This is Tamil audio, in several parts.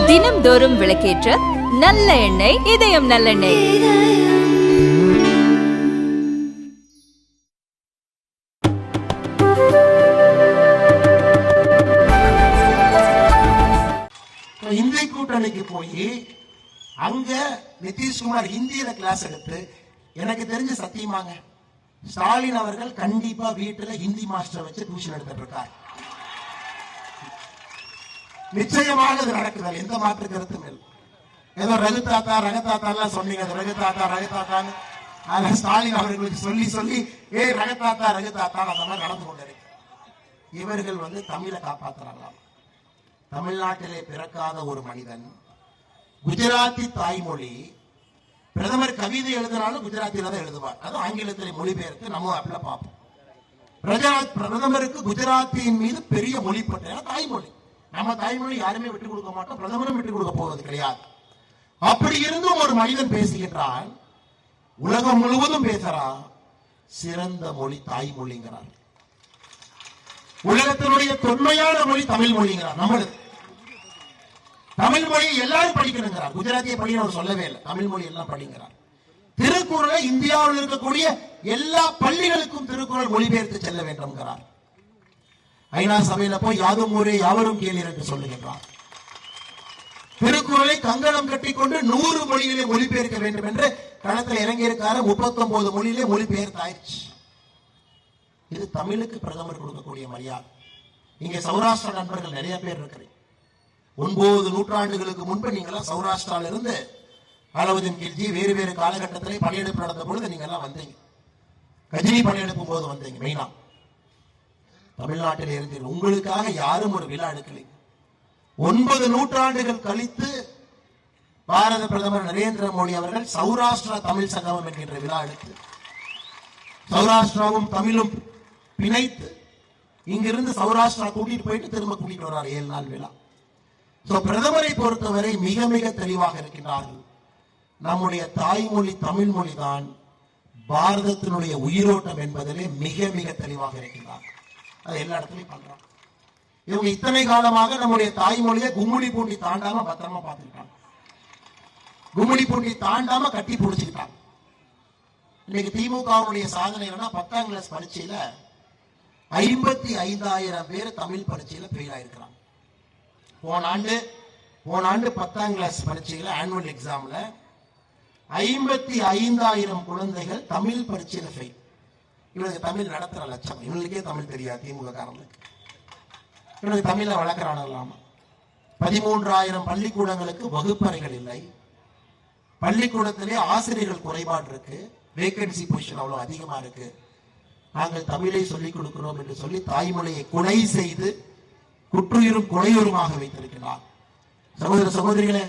தினம்தோறும் விளக்கேற்ற நல்ல எண்ணெய் இதயம் நல்லெண்ணெய். இந்திய கூட்டணிக்கு போய் அங்க நிதிஷ்குமார் ஹிந்தியில கிளாஸ் எடுத்து, எனக்கு தெரிஞ்ச சத்தியமாங்க ஸ்டாலின் அவர்கள் கண்டிப்பா வீட்டுல ஹிந்தி மாஸ்டர் வச்சு டியூஷன் எடுத்துட்டு இருக்கார். நிச்சயமாக அது நடக்குது, எந்த மாற்று கருத்தும் இல்லை. ஏதோ ரகுதாத்தா ரகதாத்தா சொன்னீங்க, ரகுதாத்தா ரகதாத்தான்னு அதனால ஸ்டாலின் அவர்களுக்கு சொல்லி சொல்லி ரகதாத்தா ரகுதாத்தா அந்த மாதிரி நடந்து கொண்டிருக்கு. இவர்கள் தமிழை காப்பாத்துறாங்களாம். தமிழ்நாட்டிலே பிறக்காத ஒரு மனிதன், குஜராத்தி தாய்மொழி, பிரதமர் கவிதை எழுதினாலும் குஜராத்தில தான் எழுதுவார். அது ஆங்கிலத்தில் மொழிபெயர்த்து நம்ம அப்படி பார்ப்போம். பிரதமருக்கு குஜராத்தியின் மீது பெரிய மொழி பற்று, தாய்மொழி. நம்ம தாய்மொழி யாருமே விட்டுக் கொடுக்க மாட்டோம், பிரதமரும் விட்டுக் கொடுக்க போவது கிடையாது. அப்படி இருந்தும் ஒரு மனிதன் பேசுகின்றான், உலகம் முழுவதும் பேசுறான், சிறந்த மொழி தாய்மொழிங்கிறார். உலகத்தினுடைய தொன்மையான மொழி தமிழ் மொழிங்கிறார். நம்மளுக்கு தமிழ் மொழியை எல்லாரும் படிக்கணுங்கிறார். குஜராத்தியை படிக்க அவர் சொல்லவே இல்லை, தமிழ் மொழி எல்லாம் படிக்கிறார். திருக்குறளை இந்தியாவில் இருக்கக்கூடிய எல்லா பள்ளிகளுக்கும் திருக்குறள் மொழிபெயர்த்து செல்ல வேண்டும்ங்கிறார். ஐநா சபையில போய் யாதும் ஊரே யாவரும் கேளீர் என்று சொல்லுகின்றார். திருக்குறளை கங்கணம் கட்டிக்கொண்டு 100 மொழிகளை மொழிபெயர்க்க வேண்டும் என்று களத்தில் இறங்கியிருக்காரு. 39 மொழியிலே மொழிபெயர்த்தாயிடுச்சு. இது தமிழுக்கு பிரதமர் கொடுக்கக்கூடிய மரியாதை. இங்க சௌராஷ்டிரா நண்பர்கள் நிறைய பேர் இருக்கிறீங்க. 9 நூற்றாண்டுகளுக்கு முன்பு நீங்கெல்லாம் சௌராஷ்டிரால இருந்து அலாவுதீன் கில்ஜி வேறு வேறு காலகட்டத்திலே படையெடுப்பு நடந்த பொழுது நீங்க எல்லாம் வந்தீங்க. கஜினி படையெடுப்பு போது வந்தீங்க. மெயினா தமிழ்நாட்டில் இருந்தீர்கள். உங்களுக்காக யாரும் ஒரு விழா எடுக்கலை. 9 நூற்றாண்டுகள் கழித்து பாரத பிரதமர் நரேந்திர மோடி அவர்கள் சௌராஷ்டிரா தமிழ் சங்கமம் என்கின்ற விழா எடுத்து சௌராஷ்டிராவும் தமிழும் பிணைத்து இங்கிருந்து சௌராஷ்டிரா கூட்டிட்டு போயிட்டு திரும்ப கூட்டிட்டு வர்றார். 7 நாள் விழா. பிரதமரை பொறுத்தவரை மிக மிக தெளிவாக இருக்கின்றார்கள். நம்முடைய தாய்மொழி தமிழ் மொழி தான் பாரதத்தினுடைய உயிரோட்டம் என்பதிலே மிக மிக தெளிவாக இருக்கின்றார். அது எல்லா இடத்துலையும் பண்றாங்க. இவங்க இத்தனை காலமாக நம்முடைய தாய்மொழியை கும்முடி பூண்டி தாண்டாம பத்திரமா பார்த்துக்கிட்டாங்க. கும்முடி பூண்டி தாண்டாம கட்டி பிடிச்சுக்கிட்டாங்க. இன்னைக்கு திமுகவுடைய சாதனை 10ஆம் கிளாஸ் பரீட்சையில 55,000 பேர் தமிழ் பரீட்சையில ஃபெயில் ஆயிருக்கிறாங்க. போன ஆண்டு 10ஆம் கிளாஸ் பரீட்சையில ஆனுவல் எக்ஸாம்ல 55,000 குழந்தைகள் தமிழ் பரீட்சையில ஃபெயில். இவனுக்கு தமிழ் நடத்துற லட்சம், இவங்களுக்கே தமிழ் தெரியாது. திமுக காரங்களுக்கு இவனுக்கு தமிழ வளர்க்கிறான். 13,000 பள்ளிக்கூடங்களுக்கு வகுப்பறைகள் இல்லை. பள்ளிக்கூடத்திலே ஆசிரியர்கள் குறைபாடு இருக்கு. வேகன்சி பொசிஷன் அவ்வளவு அதிகமா இருக்கு. நாங்கள் தமிழை சொல்லிக் கொடுக்கிறோம் என்று சொல்லி தாய்மொழியை கொலை செய்து குற்றுயிரும் கொலையுருமாக வைத்திருக்கிறார். சகோதர சகோதரிகளே,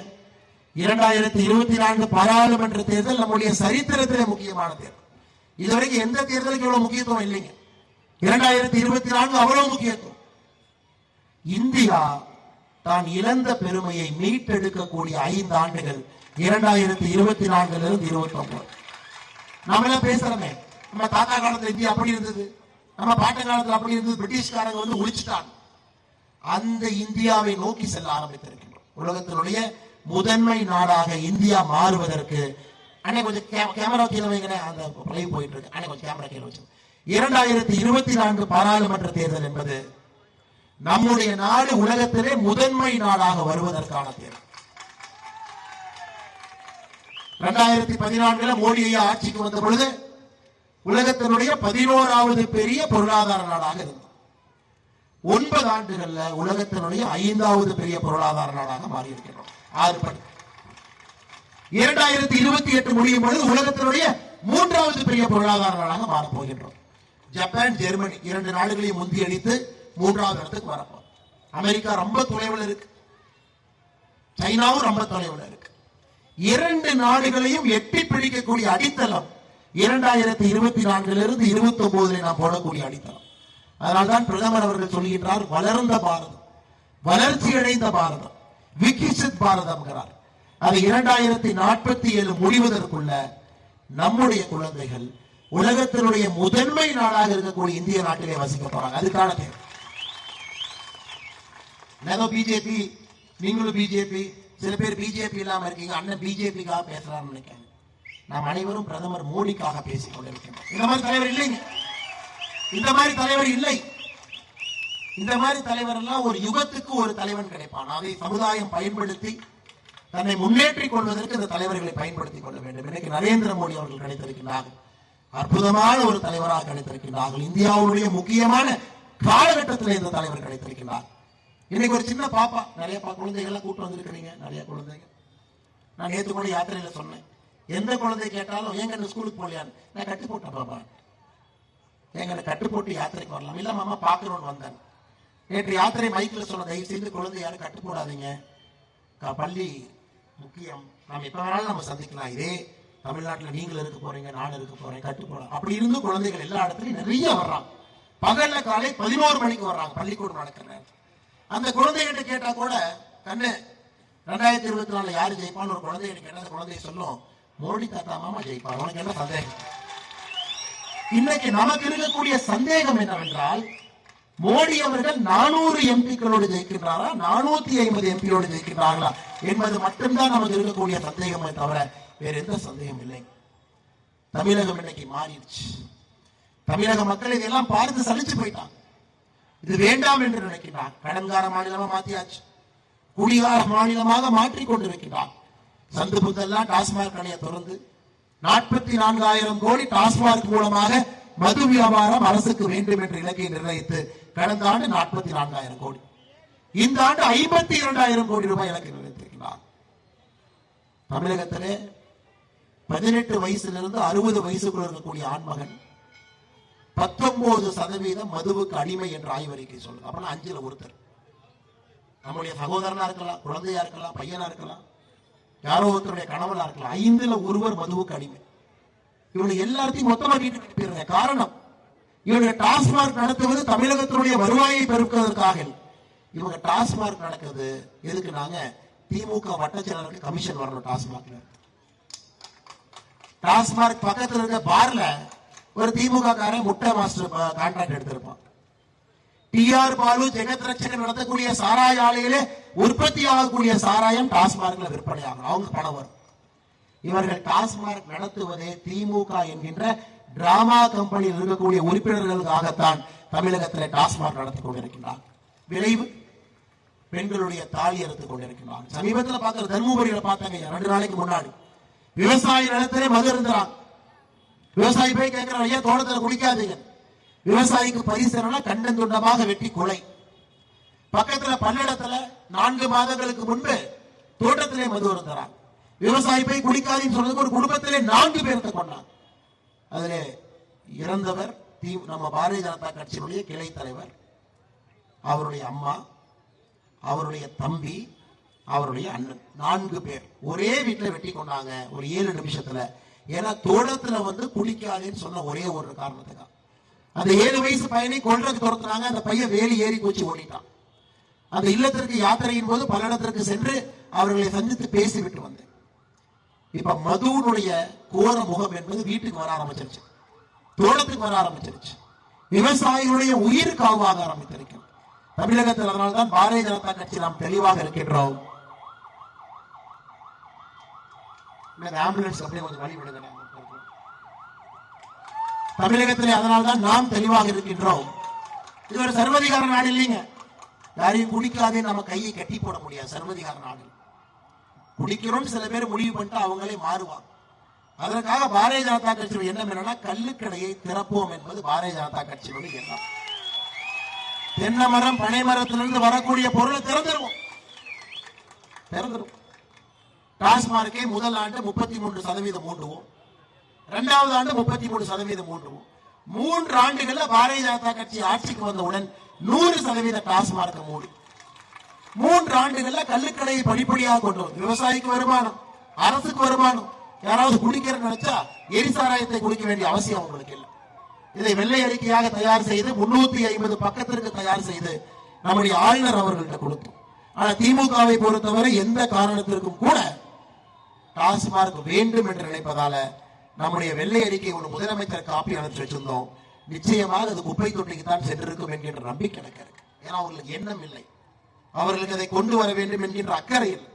2024 பாராளுமன்ற தேர்தல் நம்முடைய சரித்திரத்திலே முக்கியமான தேர்தல். இதுவரைக்கும் எந்த தேர்தலுக்கு இவ்வளவு முக்கியத்துவம் இல்லைங்க. 2024 அவ்வளவு முக்கியத்துவம். இந்தியா தான் இழந்த பெருமையை மீட்டெடுக்கக்கூடிய 5 ஆண்டுகள் 2024 இருந்து 29. நாம எல்லாம் பேசுறோமே, நம்ம தாத்தா காலத்துல இந்தியா அப்படி இருந்தது, நம்ம பாட்ட காலத்துல அப்படி இருந்தது, பிரிட்டிஷ்காரங்க ஒழிச்சுட்டாங்க. அந்த இந்தியாவை நோக்கி செல்ல ஆரம்பித்திருக்கின்றோம். உலகத்தினுடைய முதன்மை நாடாக இந்தியா மாறுவதற்கு கொஞ்சம் கேமரா கீழே வைக்கிறேன். அந்த லைவ் போயிட்டு இருக்கு. கொஞ்சம் கேமரா கீழே வச்சு 2024 பாராளுமன்ற தேர்தல் என்பது நம்முடைய நாடு உலகத்திலே முதன்மை நாடாக வருவதற்கான தேர்தல். 2014 மோடி ஐயா ஆட்சிக்கு வந்த பொழுது உலகத்தினுடைய 11வது பெரிய பொருளாதார நாடாக இருந்தது. 9 ஆண்டுகள்ல உலகத்தினுடைய 5வது பெரிய பொருளாதார நாடாக மாறி இருக்கிறோம். 2028 முடியும் பொழுது உலகத்தினுடைய 3வது பெரிய பொருளாதார நாடாக மாறப் போகின்றோம். ஜப்பான், ஜெர்மனி 2 நாடுகளையும் முந்தி அடித்து 3வது இடத்துக்கு வரப்போம். அமெரிக்கா ரொம்ப தொலைவில் இருக்கு, சைனாவும் ரொம்ப தொலைவில் இருக்கு. 2 நாடுகளையும் எட்டி பிடிக்கக்கூடிய அடித்தளம் 2024 இருந்து 29 நாம் போடக்கூடிய அடித்தளம். அதனால்தான் பிரதமர் அவர்கள் சொல்கின்றார், வளர்ந்த பாரதம், வளர்ச்சி அடைந்த பாரதம், விகிசித் பாரதம். அது 2047 முடிவதற்குள்ள நம்முடைய குழந்தைகள் உலகத்தினுடைய முதன்மை நாடாக இருக்கக்கூடிய இந்திய நாட்டிலே வசிக்க போறாங்க. அதுக்கான தேவை. பிஜேபி நீங்களும் பிஜேபி, சில பேர் பிஜேபி இல்லாம இருக்கீங்க, அண்ணன் பிஜேபிக்காக பேசுறாருன்னு நினைக்காங்க. நாம் அனைவரும் பிரதமர் மோடிக்காக பேசிக் கொண்டிருக்கின்றோம். இந்த மாதிரி தலைவர் இல்லைங்க, இந்த மாதிரி தலைவர் இல்லை. இந்த மாதிரி தலைவர் எல்லாம் ஒரு யுகத்துக்கு ஒரு தலைவன் கிடைப்பான். அதை சமுதாயம் பயன்படுத்தி தன்னை முன்னேற்றிக் கொள்வதற்கு இந்த தலைவர்களை பயன்படுத்திக் கொள்ள வேண்டும். இன்னைக்கு நரேந்திர மோடி அவர்கள் கிடைத்திருக்கிறார்கள், அற்புதமான ஒரு தலைவராக கிடைத்திருக்கிறார்கள். இந்தியாவுடைய முக்கியமான காலகட்டத்தில் இந்த தலைவர் கிடைத்திருக்கிறார். இன்னைக்கு ஒரு சின்ன பாப்பா, நிறைய குழந்தைகள் கூட்டு வந்திருக்கிறீங்க, நிறைய குழந்தைகள். நான் நேற்று கூட யாத்திரையில சொன்னேன், எந்த குழந்தை கேட்டாலும் ஏங்க இந்த ஸ்கூலுக்கு போலியான்னு, நான் கட்டு போட்டேன் பாப்பா, ஏங்க கட்டு போட்டு யாத்திரைக்கு வரலாம். இல்ல மாமா பாக்குறோன்னு வந்தேன். நேற்று யாத்திரை மைக்கில் சொன்ன, தயவு செய்து குழந்தை யாரும் கட்டு போடாதீங்க, பள்ளி முக்கியம், நாம் எப்ப வேணாலும் நம்ம சந்திக்கலாம். இதே தமிழ்நாட்டில் நீங்கள் இருக்க போறீங்க, நான் இருக்க போறேன், கட்டு போட. அப்படி இருந்து குழந்தைகள் எல்லா இடத்துலயும் நிறைய வர்றாங்க. பகல்ல காலை 11 மணிக்கு வர்றாங்க, பள்ளிக்கூடம் நடக்கிற. அந்த குழந்தைகிட்ட கேட்டா கூட, கண்ணு 2024 யாரு ஜெயிப்பான்னு ஒரு குழந்தைகிட்ட கேட்டா அந்த குழந்தைய சொல்லும், மோடி தாத்தா மாமா ஜெயிப்பார். உனக்கு என்ன சந்தேகம்? இன்னைக்கு நமக்கு இருக்கக்கூடிய சந்தேகம் என்னவென்றால், மோடி அவர்கள் 400 எம்பிக்களோடு ஜெயிக்கின்றாரா, 450 எம்பியோடு ஜெயிக்கின்றார்களா என்பது மட்டும்தான் நமக்கு இருக்கக்கூடிய சந்தேகமே தவிர வேற எந்த சந்தேகம் இல்லை. தமிழகம் இன்னைக்கு மாறிடுச்சு. தமிழக மக்கள் இதெல்லாம் பார்த்து சலிச்சு போயிட்டாங்க. இது வேண்டாம் என்று நினைக்கிறார். கடன்கார மாநிலமா மாத்தியாச்சு, குடிகார மாநிலமாக மாற்றிக் கொண்டிருக்கிறார். சந்து புத்தெல்லாம் டாஸ்மாக் கடையை திறந்து 44,000 கோடி டாஸ்மாக் மூலமாக மது வியாபாரம் அரசுக்கு வேண்டும் என்ற இலக்கை நிர்ணயித்து கடந்த ஆண்டு 44,000 கோடி, இந்த ஆண்டு 52,000 கோடி ரூபாய் இலக்கை நிர்ணயித்திருக்கிறார். தமிழகத்திலே 18 வயசிலிருந்து 60 வயசுக்குள் இருக்கக்கூடிய ஆண்மகன் 19% மதுவுக்கு அடிமை என்ற ஆய்வறிக்கை சொல்லுது. அப்பனா 5ல் ஒருத்தர். நம்முடைய சகோதரனா இருக்கலாம், குழந்தையா இருக்கலாம், பையனா இருக்கலாம், யாரோ ஒருத்தருடைய கணவனா இருக்கலாம், 5ல் ஒருவர் மதுவுக்கு அடிமை. இவங்க எல்லாத்தையும் மொத்தமா வீட்டுக்கு போயிருங்க. காரணம், இவங்க டாஸ்மாக் நடத்துவது தமிழகத்தினுடைய வருவாயை பெருக்குவதற்காக. இவங்க டாஸ்மாக் நடக்குது எதுக்கு? நாங்க திமுக வட்டச்செயலருக்கு கமிஷன் வரணும். டாஸ்மாக் பக்கத்தில் இருக்க பார்ல ஒரு திமுக காரன் முட்டை master contract எடுத்திருப்பான். TR Balu, Jagath Ratchagan நடத்தக்கூடிய சாராய ஆலையிலே உற்பத்தி ஆகக்கூடிய சாராயம் டாஸ்மார்க்ல விற்பனை ஆகும், அவங்க பணம் வரும். இவர்கள் டாஸ்மார்க் நடத்துவதே திமுக என்கின்ற டிராமா கம்பெனியில் இருக்கக்கூடிய உறுப்பினர்களுக்காகத்தான் தமிழகத்தில் டாஸ்மார்க் நடத்தி கொண்டிருக்கிறார். விளைவு, பெண்களுடைய தாலி அறுத்துக் கொண்டிருக்கிறார். சமீபத்தில் பார்க்கிற தர்மபுரியில பார்த்தாங்க, 2 நாளைக்கு முன்னாடி விவசாய நிலத்திலே மது இருந்தான். விவசாயி போய் கேட்கிறான், ஐயா தோட்டத்தில் குடிக்காதீங்க. விவசாயிக்கு பரிசு கண்டன் துண்டமாக வெட்டி கொலை. பக்கத்துல பல்லடத்துல 4 மாதங்களுக்கு முன்பு தோட்டத்திலே மது இருந்தான். விவசாயி போய் குடிக்காதீன்னு சொன்னதுக்கு ஒரு குடும்பத்திலே 4 பேர்த்த கொண்டாங்க. அதிலே இறந்தவர் நம்ம பாரதிய ஜனதா கட்சியினுடைய கிளை தலைவர், அவருடைய அம்மா, அவருடைய தம்பி, அவருடைய அண்ணன், 4 பேர் ஒரே வீட்டில் வெட்டி கொண்டாங்க ஒரு 7 நிமிஷத்துல. ஏன்னா தோட்டத்துல வந்து குடிக்காதேன்னு சொன்ன ஒரே ஒரு காரணத்துக்காக அந்த 7 வயசு பையனை கொல்றதுக்கு துரத்துனாங்க. அந்த பையன் வேலி ஏறி கூச்சி ஓடிட்டான். அந்த இல்லத்திற்கு யாத்திரையின் போது பல்லடத்திற்கு சென்று அவர்களை சந்தித்து பேசிவிட்டு வந்தேன். இப்ப மதுவுடைய கோர முகம் என்பது வீட்டுக்கு வர ஆரம்பிச்சிருச்சு, தோட்டத்துக்கு வர ஆரம்பிச்சிருச்சு, விவசாயிகளுடைய உயிர் காவாக ஆரம்பித்திருக்கிறது தமிழகத்தில். அதனால்தான் பாரதிய ஜனதா கட்சி நாம் தெளிவாக இருக்கின்றோம். ஆம்புலன்ஸ் அப்படியே கொஞ்சம் வழி விடுங்க தமிழகத்திலே. அதனால்தான் நாம் தெளிவாக இருக்கின்றோம். இது ஒரு சர்வதிகார நாடு இல்லைங்க. யாரையும் குடிக்காதே நம்ம கையை கட்டி போட முடியாது. சர்வதிகார நாடு. குடிக்கிறோம் சில பேர் முடிவு பண்ணிட்டு அவங்களே மாறுவாங்க. அதற்காக பாரதிய ஜனதா கட்சியுடைய எண்ணம் என்னன்னா, கள்ளுக்கடையை திறப்போம் என்பது பாரதிய ஜனதா கட்சியுடைய எண்ணம். தென்னை மரம், பனை மரத்திலிருந்து வரக்கூடிய பொருளை திறந்துருவோம். டாஸ்மார்க்கை முதல் ஆண்டு 33% மூண்டுவோம், 2வது ஆண்டு 33% மூண்டுவோம். 3 ஆண்டுகள்ல பாரதிய ஜனதா கட்சி ஆட்சிக்கு வந்தவுடன் 100% டாஸ்மார்க்கை மூடி 3 ஆண்டுகள்ல கள்ளுக்கடையை படிப்படியாக கொண்டு வந்து விவசாயிக்கு வருமானம், அரசுக்கு வருமானம். யாராவது குடிக்கிறன்னு நினைச்சா எரிசாராயத்தை குடிக்க வேண்டிய அவசியம் உங்களுக்கு இல்லை. இதை வெள்ளை அறிக்கையாக தயார் செய்து 350 பக்கத்திற்கு தயார் செய்து நம்முடைய ஆளுநர் அவர்கள்ட்ட கொடுத்தோம். ஆனா திமுகவை பொறுத்தவரை எந்த காரணத்திற்கும் கூட டாஸ்மார்க் வேண்டும் என்று நினைப்பதால நம்முடைய வெள்ளை அறிக்கை ஒரு முதலமைச்சர் காப்பி அனுப்பிச்சு வச்சிருந்தோம். நிச்சயமாக அது குப்பை தொட்டிக்கு தான் சென்றிருக்கும் என்கின்ற நம்பிக்கை எனக்கு இருக்கு. ஏன்னா அவங்களுக்கு எண்ணம் இல்லை. அவர்களுக்கு அதை கொண்டு வர வேண்டும் என்கின்ற அக்கறை இல்லை.